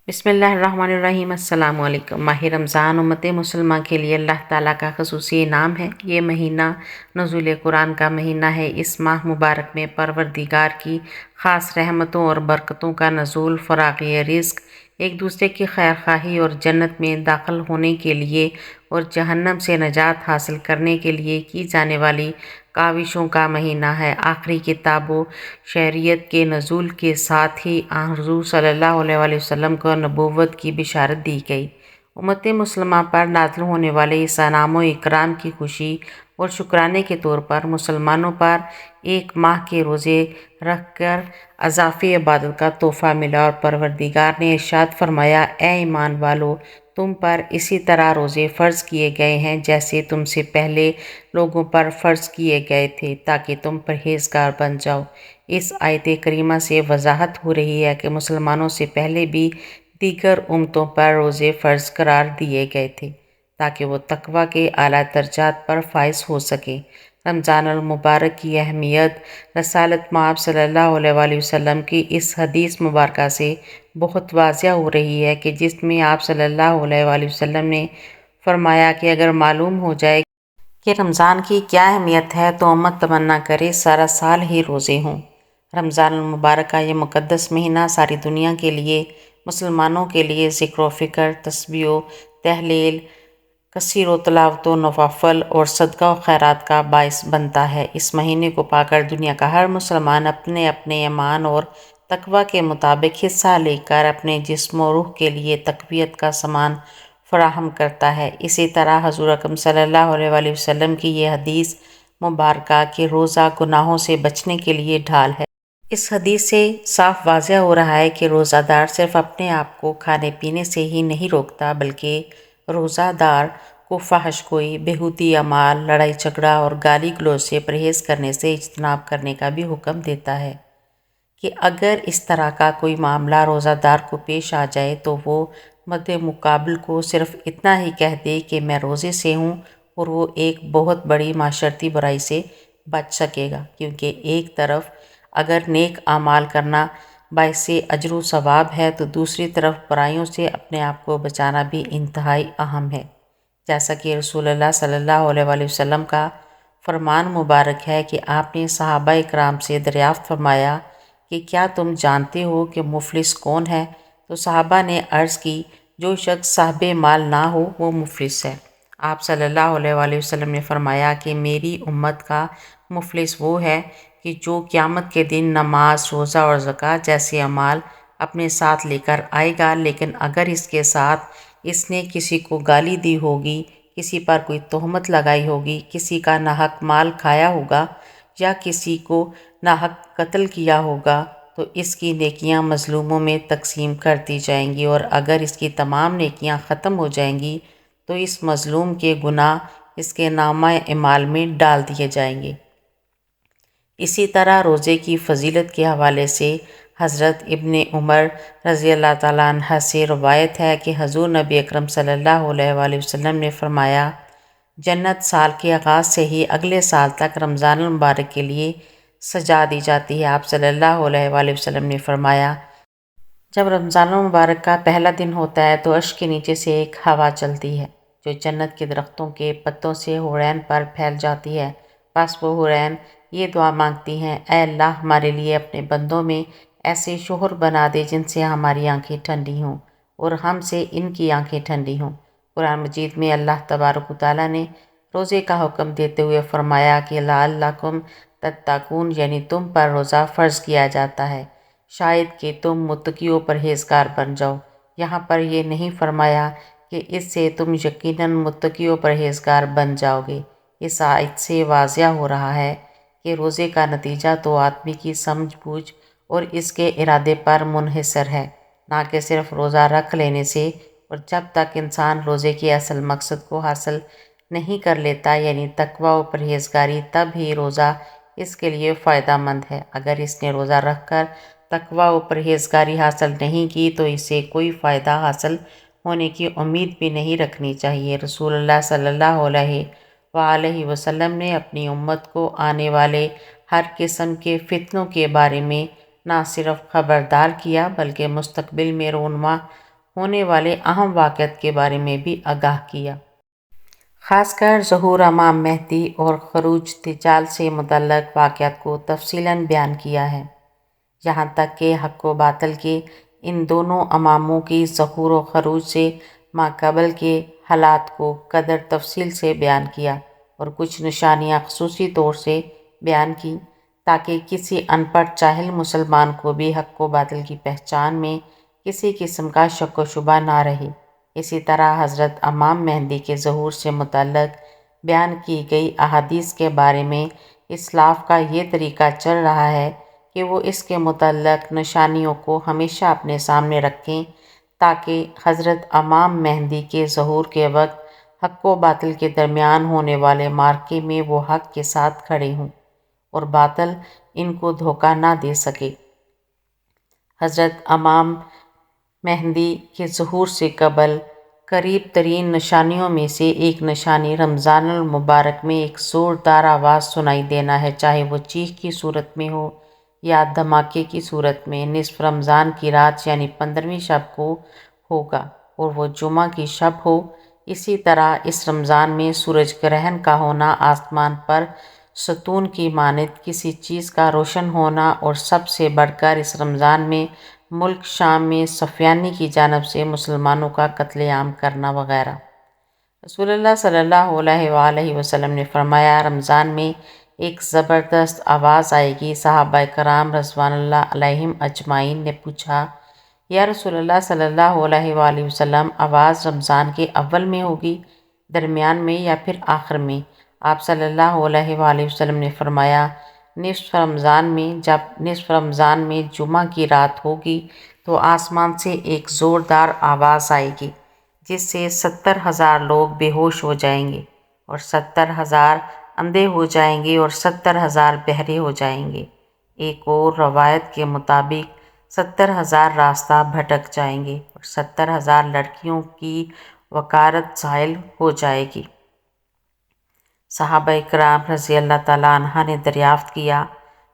بسم اللہ الرحمن الرحیم۔ السلام علیکم۔ ماہ رمضان امت مسلمہ کے لیے اللہ تعالیٰ کا خصوصی انعام ہے۔ یہ مہینہ نزول قرآن کا مہینہ ہے۔ اس ماہ مبارک میں پروردگار کی خاص رحمتوں اور برکتوں کا نزول، فراغی رزق، ایک دوسرے کی خیر خواہی اور جنت میں داخل ہونے کے لیے اور جہنم سے نجات حاصل کرنے کے لیے کی جانے والی کاوشوں کا مہینہ ہے۔ آخری کتاب و شریعت کے نزول کے ساتھ ہی آن حضور صلی اللہ علیہ وآلہ وسلم کو نبوت کی بشارت دی گئی۔ امت مسلمہ پر نازل ہونے والے اس انعام و اکرام کی خوشی اور شکرانے کے طور پر مسلمانوں پر ایک ماہ کے روزے رکھ کر اضافی عبادت کا تحفہ ملا، اور پروردگار نے ارشاد فرمایا: اے ایمان والو، تم پر اسی طرح روزے فرض کیے گئے ہیں جیسے تم سے پہلے لوگوں پر فرض کیے گئے تھے، تاکہ تم پرہیزگار بن جاؤ۔ اس آیت کریمہ سے وضاحت ہو رہی ہے کہ مسلمانوں سے پہلے بھی دیگر امتوں پر روزے فرض قرار دیے گئے تھے تاکہ وہ تقویٰ کے اعلیٰ درجات پر فائز ہو سکیں۔ رمضان المبارک کی اہمیت رسالت مآب صلی اللہ علیہ وآلہ وسلم کی اس حدیث مبارکہ سے بہت واضح ہو رہی ہے کہ جس میں آپ صلی اللہ علیہ وآلہ وسلم نے فرمایا کہ اگر معلوم ہو جائے کہ رمضان کی کیا اہمیت ہے تو امت تمنا کرے سارا سال ہی روزے ہوں۔ رمضان المبارک کا یہ مقدس مہینہ ساری دنیا کے لیے، مسلمانوں کے لیے ذکر و فکر، تسبیح و تحلیل، کثیر و تلاوت و نوافل اور صدقہ و خیرات کا باعث بنتا ہے۔ اس مہینے کو پا کر دنیا کا ہر مسلمان اپنے اپنے ایمان اور تقویٰ کے مطابق حصہ لے کر اپنے جسم و روح کے لیے تقویت کا سامان فراہم کرتا ہے۔ اسی طرح حضور اکرم صلی اللہ علیہ وآلہ وسلم کی یہ حدیث مبارکہ کہ روزہ گناہوں سے بچنے کے لیے ڈھال ہے۔ اس حدیث سے صاف واضح ہو رہا ہے کہ روزہ دار صرف اپنے آپ کو کھانے پینے سے ہی نہیں روکتا، بلکہ روزہ دار کو فحش گوئی، بیہودی اعمال، لڑائی جھگڑا اور گالی گلوچ سے پرہیز کرنے سے اجتناب کرنے کا بھی حکم دیتا ہے کہ اگر اس طرح کا کوئی معاملہ روزہ دار کو پیش آ جائے تو وہ مد مقابل کو صرف اتنا ہی کہہ دے کہ میں روزے سے ہوں، اور وہ ایک بہت بڑی معاشرتی برائی سے بچ سکے گا، کیونکہ ایک طرف اگر نیک اعمال کرنا باعث اجر و ثواب ہے تو دوسری طرف برائیوں سے اپنے آپ کو بچانا بھی انتہائی اہم ہے۔ جیسا کہ رسول اللہ صلی اللہ علیہ وآلہ وسلم کا فرمان مبارک ہے کہ آپ نے صحابہ اکرام سے دریافت فرمایا کہ کیا تم جانتے ہو کہ مفلس کون ہے؟ تو صحابہ نے عرض کی: جو شخص صاحب مال نہ ہو وہ مفلس ہے۔ آپ صلی اللہ علیہ وآلہ وسلم نے فرمایا کہ میری امت کا مفلس وہ ہے کہ جو قیامت کے دن نماز، روزہ اور زکوٰۃ جیسے اعمال اپنے ساتھ لے کر آئے گا، لیکن اگر اس کے ساتھ اس نے کسی کو گالی دی ہوگی، کسی پر کوئی تہمت لگائی ہوگی، کسی کا ناحق مال کھایا ہوگا یا کسی کو ناحق قتل کیا ہوگا تو اس کی نیکیاں مظلوموں میں تقسیم کر دی جائیں گی، اور اگر اس کی تمام نیکیاں ختم ہو جائیں گی تو اس مظلوم کے گناہ اس کے نامہ اعمال میں ڈال دیے جائیں گے۔ اسی طرح روزے کی فضیلت کے حوالے سے حضرت ابن عمر رضی اللہ تعالیٰ عنہ سے روایت ہے کہ حضور نبی اکرم صلی اللہ علیہ وآلہ وسلم نے فرمایا: جنت سال کے آغاز سے ہی اگلے سال تک رمضان المبارک کے لیے سجا دی جاتی ہے۔ آپ صلی اللہ علیہ وآلہ وسلم نے فرمایا: جب رمضان المبارک کا پہلا دن ہوتا ہے تو عرش کے نیچے سے ایک ہوا چلتی ہے جو جنت کے درختوں کے پتوں سے حورین پر پھیل جاتی ہے۔ بس وہ حورین یہ دعا مانگتی ہیں: اے اللہ، ہمارے لیے اپنے بندوں میں ایسے شوہر بنا دے جن سے ہماری آنکھیں ٹھنڈی ہوں اور ہم سے ان کی آنکھیں ٹھنڈی ہوں۔ قرآن مجید میں اللہ تبارک و تعالیٰ نے روزے کا حکم دیتے ہوئے فرمایا کہ لعلکم تتقون، یعنی تم پر روزہ فرض کیا جاتا ہے شاید کہ تم متقی و پرہیزگار بن جاؤ۔ یہاں پر یہ نہیں فرمایا کہ اس سے تم یقیناً متقی و پرہیزگار بن جاؤ گے۔ اس آیت سے واضح ہو رہا ہے کہ روزے کا نتیجہ تو آدمی کی سمجھ بوجھ اور اس کے ارادے پر منحصر ہے، نہ کہ صرف روزہ رکھ لینے سے، اور جب تک انسان روزے کے اصل مقصد کو حاصل نہیں کر لیتا یعنی تقویٰ و پرہیزگاری، تب ہی روزہ اس کے لیے فائدہ مند ہے۔ اگر اس نے روزہ رکھ کر تقویٰ و پرہیزگاری حاصل نہیں کی تو اسے کوئی فائدہ حاصل ہونے کی امید بھی نہیں رکھنی چاہیے۔ رسول اللہ صلی اللہ علیہ وآلہ وسلم نے اپنی امت کو آنے والے ہر قسم کے فتنوں کے بارے میں نہ صرف خبردار کیا بلکہ مستقبل میں رونما ہونے والے اہم واقعات کے بارے میں بھی آگاہ کیا۔ خاص کر ظہور امام مہدی اور خروج دجال سے متعلق واقعات کو تفصیلاً بیان کیا ہے، یہاں تک کہ حق و باطل کے ان دونوں اماموں کی ظہور و خروج سے ماقبل کے حالات کو قدر تفصیل سے بیان کیا اور کچھ نشانیاں خصوصی طور سے بیان کی تاکہ کسی ان پڑھ جاہل مسلمان کو بھی حق و باطل کی پہچان میں کسی قسم کا شک و شبہ نہ رہے۔ اسی طرح حضرت امام مہدی کے ظہور سے متعلق بیان کی گئی احادیث کے بارے میں اسلاف کا یہ طریقہ چل رہا ہے کہ وہ اس کے متعلق نشانیوں کو ہمیشہ اپنے سامنے رکھیں تاکہ حضرت امام مہدی کے ظہور کے وقت حق و باطل کے درمیان ہونے والے معرکے میں وہ حق کے ساتھ کھڑے ہوں اور باطل ان کو دھوکہ نہ دے سکے۔ حضرت امام مہدی کے ظہور سے قبل قریب ترین نشانیوں میں سے ایک نشانی رمضان المبارک میں ایک زوردار آواز سنائی دینا ہے، چاہے وہ چیخ کی صورت میں ہو یا دھماکے کی صورت میں۔ نصف رمضان کی رات یعنی 15ویں شب کو ہوگا اور وہ جمعہ کی شب ہو۔ اسی طرح اس رمضان میں سورج گرہن کا ہونا، آسمان پر ستون کی مانند کسی چیز کا روشن ہونا اور سب سے بڑھ کر اس رمضان میں ملک شام میں صفیانی کی جانب سے مسلمانوں کا قتل عام کرنا وغیرہ۔ رسول اللہ صلی اللہ علیہ وآلہ وسلم نے فرمایا، رمضان میں ایک زبردست آواز آئے گی۔ صحابہ کرام رضوان اللہ علیہم اجمعین نے پوچھا، یا رسول اللہ صلی اللہ علیہ وآلہ وسلم، آواز رمضان کے اول میں ہوگی، درمیان میں یا پھر آخر میں؟ آپ صلی اللہ علیہ وآلہ وسلم نے فرمایا، نصف رمضان میں۔ جب نصف رمضان میں جمعہ کی رات ہوگی تو آسمان سے ایک زوردار آواز آئے گی جس سے 70,000 لوگ بے ہوش ہو جائیں گے اور 70,000 اندھے ہو جائیں گے اور 70,000 بہرے ہو جائیں گے۔ ایک اور روایت کے مطابق 70,000 راستہ بھٹک جائیں گے اور 70,000 لڑکیوں کی وقارت زائل ہو جائے گی۔ صحابہ کرام رضی اللہ تعالیٰ عنہ نے دریافت کیا،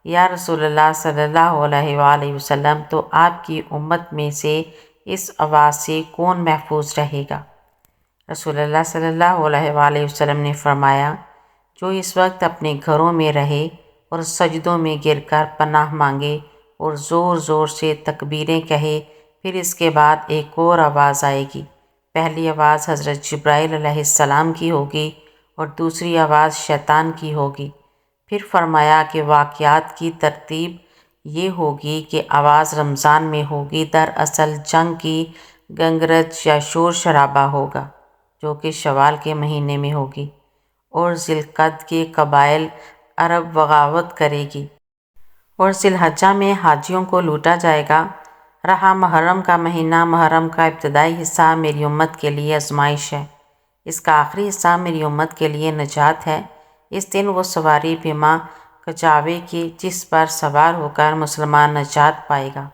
یا رسول اللہ صلی اللہ علیہ وآلہ وسلم، تو آپ کی امت میں سے اس آواز سے کون محفوظ رہے گا؟ رسول اللہ صلی اللہ علیہ وآلہ وسلم نے فرمایا، جو اس وقت اپنے گھروں میں رہے اور سجدوں میں گر کر پناہ مانگے اور زور زور سے تکبیریں کہے۔ پھر اس کے بعد ایک اور آواز آئے گی۔ پہلی آواز حضرت جبرائیل علیہ السلام کی ہوگی اور دوسری آواز شیطان کی ہوگی۔ پھر فرمایا کہ واقعات کی ترتیب یہ ہوگی کہ آواز رمضان میں ہوگی، دراصل جنگ کی گنگرج یا شور شرابہ ہوگا جو کہ شوال کے مہینے میں ہوگی، اور ذی القعدہ کے قبائل عرب بغاوت کرے گی اور ذی الحجہ میں حاجیوں کو لوٹا جائے گا۔ رہا محرم کا مہینہ، محرم کا ابتدائی حصہ میری امت کے لیے آزمائش ہے، اس کا آخری حصہ میری امت کے لیے نجات ہے۔ اس دن وہ سواری بما کجاوے کی جس پر سوار ہو کر مسلمان نجات پائے گا،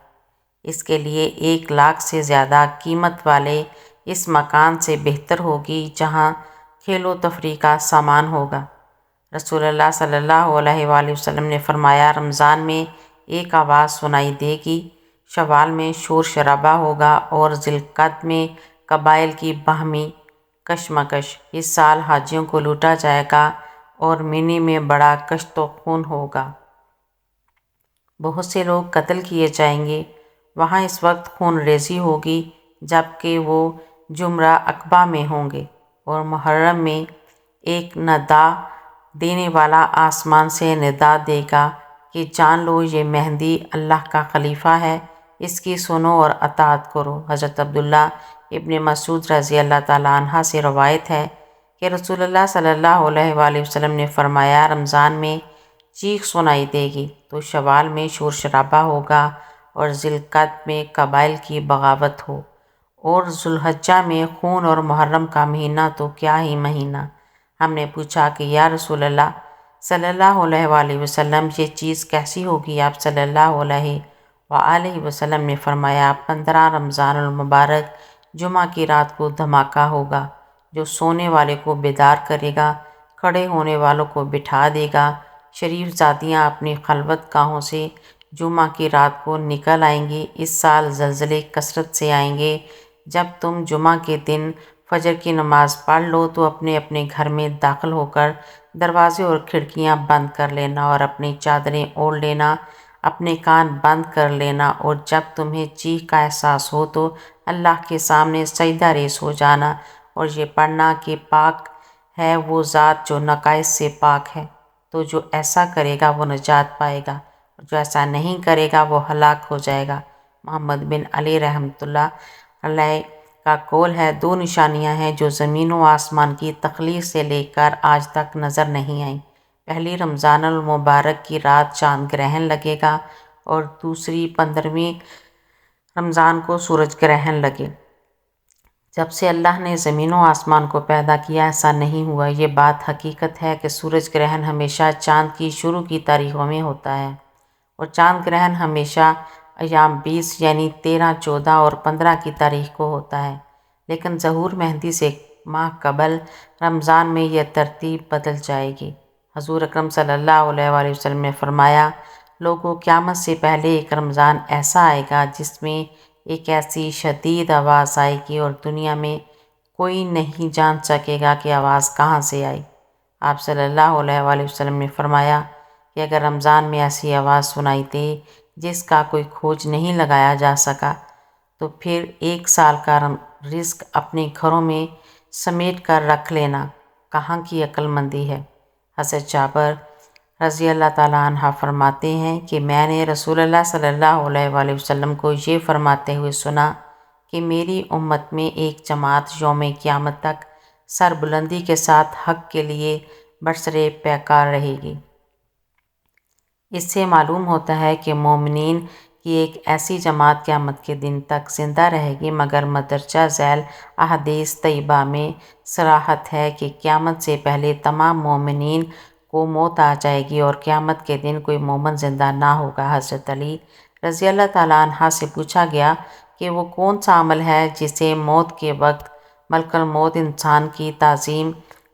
اس کے لیے 1,00,000 سے زیادہ قیمت والے اس مکان سے بہتر ہوگی جہاں کھیل و تفریح کا سامان ہوگا۔ رسول اللہ صلی اللہ علیہ وآلہ وسلم نے فرمایا، رمضان میں ایک آواز سنائی دے گی، شوال میں شور شرابہ ہوگا اور ذی القعدہ میں قبائل کی باہمی کشمکش۔ اس سال حاجیوں کو لوٹا جائے گا اور منی میں بڑا کشت و خون ہوگا، بہت سے لوگ قتل کیے جائیں گے۔ وہاں اس وقت خون ریزی ہوگی جبکہ وہ جمرہ عقبہ میں ہوں گے، اور محرم میں ایک ندا دینے والا آسمان سے ندا دے گا کہ جان لو یہ مہدی اللہ کا خلیفہ ہے، اس کی سنو اور اطاعت کرو۔ حضرت عبداللہ ابن مسعود رضی اللہ تعالیٰ عنہ سے روایت ہے کہ رسول اللہ صلی اللہ علیہ وآلہ وسلم نے فرمایا، رمضان میں چیخ سنائی دے گی تو شوال میں شور شرابہ ہوگا اور ذی القعدہ میں قبائل کی بغاوت ہو، اور ذو الحجہ میں خون، اور محرم کا مہینہ تو کیا ہی مہینہ۔ ہم نے پوچھا کہ یا رسول اللہ صلی اللہ علیہ وآلہ وسلم، یہ چیز کیسی ہوگی؟ آپ صلی اللہ علیہ وآلہ وسلم نے فرمایا، 15 رمضان المبارک جمعہ کی رات کو دھماکہ ہوگا جو سونے والے کو بیدار کرے گا، کھڑے ہونے والوں کو بٹھا دے گا۔ شریف زادیاں اپنی خلوت گاہوں سے جمعہ کی رات کو نکل آئیں گی۔ اس سال زلزلے کثرت سے آئیں گے جب تم جمعہ کے دن فجر کی نماز پڑھ لو تو اپنے اپنے گھر میں داخل ہو کر دروازے اور کھڑکیاں بند کر لینا اور اپنی چادریں اوڑھ لینا، اپنے کان بند کر لینا، اور جب تمہیں چیخ کا احساس ہو تو اللہ کے سامنے سجدہ ریز ہو جانا اور یہ پڑھنا کہ پاک ہے وہ ذات جو نقائص سے پاک ہے۔ تو جو ایسا کرے گا وہ نجات پائے گا، اور جو ایسا نہیں کرے گا وہ ہلاک ہو جائے گا۔ محمد بن علی رحمۃ اللہ علیہ کا قول ہے، دو نشانیاں ہیں جو زمین و آسمان کی تخلیق سے لے کر آج تک نظر نہیں آئیں۔ پہلی، رمضان المبارک کی رات چاند گرہن لگے گا، اور دوسری 15ویں رمضان کو سورج گرہن لگے۔ جب سے اللہ نے زمین و آسمان کو پیدا کیا ایسا نہیں ہوا۔ یہ بات حقیقت ہے کہ سورج گرہن ہمیشہ چاند کی شروع کی تاریخوں میں ہوتا ہے، اور چاند گرہن ہمیشہ ایام 20 یعنی 13، 14 اور 15 کی تاریخ کو ہوتا ہے، لیکن ظہور مہدی سے ماہ قبل رمضان میں یہ ترتیب بدل جائے گی۔ حضور اکرم صلی اللہ علیہ وآلہ وسلم نے فرمایا، لوگوں، قیامت سے پہلے ایک رمضان ایسا آئے گا جس میں ایک ایسی شدید آواز آئے گی اور دنیا میں کوئی نہیں جان سکے گا کہ آواز کہاں سے آئی۔ آپ صلی اللہ علیہ وآلہ وسلم نے فرمایا کہ اگر رمضان میں ایسی آواز سنائی دے جس کا کوئی کھوج نہیں لگایا جا سکا تو پھر 1 سال کا رزق اپنے گھروں میں سمیٹ کر رکھ لینا۔ کہاں کی عقل مندی ہے۔ حضرت جابر رضی اللہ تعالیٰ عنہ فرماتے ہیں کہ میں نے رسول اللہ صلی اللہ علیہ وآلہ وسلم کو یہ فرماتے ہوئے سنا کہ میری امت میں ایک جماعت یوم قیامت تک سر بلندی کے ساتھ حق کے لیے برسر پیکار رہے گی۔ اس سے معلوم ہوتا ہے کہ مومنین کی ایک ایسی جماعت قیامت کے دن تک زندہ رہے گی، مگر مندرجہ ذیل احادیث طیبہ میں صراحت ہے کہ قیامت سے پہلے تمام مومنین کو موت آ جائے گی اور قیامت کے دن کوئی مومن زندہ نہ ہوگا۔ حضرت علی رضی اللہ تعالیٰ عنہ سے پوچھا گیا کہ وہ کون سا عمل ہے جسے موت کے وقت ملک الموت انسان کی تعظیم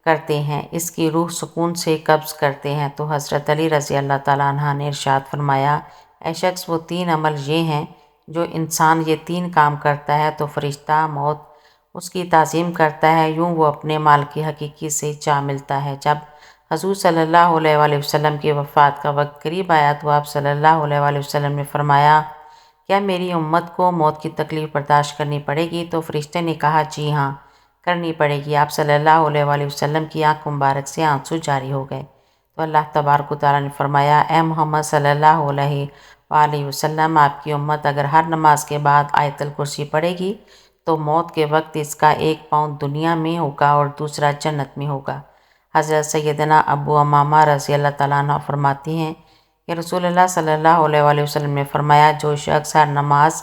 کرتے ہیں، اس کی روح سکون سے قبض کرتے ہیں؟ تو حضرت علی رضی اللہ تعالیٰ عنہ نے ارشاد فرمایا، اے شخص، وہ 3 عمل یہ ہیں جو انسان یہ 3 کام کرتا ہے تو فرشتہ موت اس کی تعظیم کرتا ہے، یوں وہ اپنے مالک حقیقی سے جا ملتا ہے۔ جب حضور صلی اللہ علیہ وآلہ وسلم کی وفات کا وقت قریب آیا تو آپ صلی اللہ علیہ وآلہ وسلم نے فرمایا، کیا میری امت کو موت کی تکلیف برداشت کرنی پڑے گی؟ تو فرشتے نے کہا، جی ہاں، کرنی پڑے گی۔ آپ صلی اللہ علیہ وآلہ وسلم کی آنکھ مبارک سے آنسو جاری ہو گئے تو اللہ تبارک و تعالیٰ نے فرمایا، اے محمد صلی اللہ علیہ وآلہ وسلم، آپ کی امت اگر ہر نماز کے بعد آیت الکرسی پڑھے گی تو موت کے وقت اس کا 1 پاؤں دنیا میں ہوگا اور دوسرا جنت میں ہوگا۔ حضرت سیدنا ابو امامہ رضی اللہ تعالیٰ عنہ فرماتے ہیں کہ رسول اللہ صلی اللہ علیہ وآلہ وسلم نے فرمایا، جو شخص ہر نماز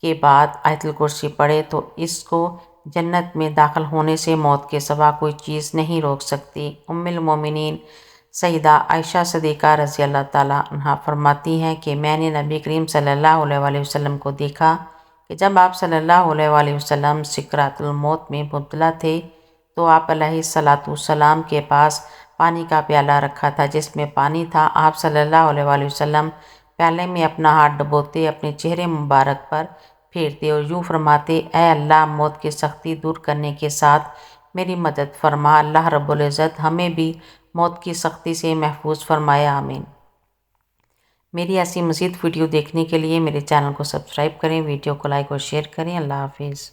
کے بعد آیت الکرسی پڑھے تو اس کو جنت میں داخل ہونے سے موت کے سوا کوئی چیز نہیں روک سکتی۔ ام المومنین سیدہ عائشہ صدیقہ رضی اللہ تعالیٰ عنہ فرماتی ہیں کہ میں نے نبی کریم صلی اللہ علیہ وآلہ وسلم کو دیکھا کہ جب آپ صلی اللہ علیہ وآلہ وسلم سکرات الموت میں مبتلا تھے تو آپ علیہ الصلاۃ والسلام کے پاس پانی کا پیالہ رکھا تھا جس میں پانی تھا۔ آپ صلی اللہ علیہ وآلہ وسلم پیالے میں اپنا ہاتھ ڈبوتے اپنے چہرے مبارک پر پھیرتے اور یوں فرماتے، اے اللہ، موت کی سختی دور کرنے کے ساتھ میری مدد فرما۔ اللہ رب العزت ہمیں بھی موت کی سختی سے محفوظ فرمائے، آمین۔ میری ایسی مزید ویڈیو دیکھنے کے لیے میرے چینل کو سبسکرائب کریں، ویڈیو کو لائک اور شیئر کریں۔ اللہ حافظ۔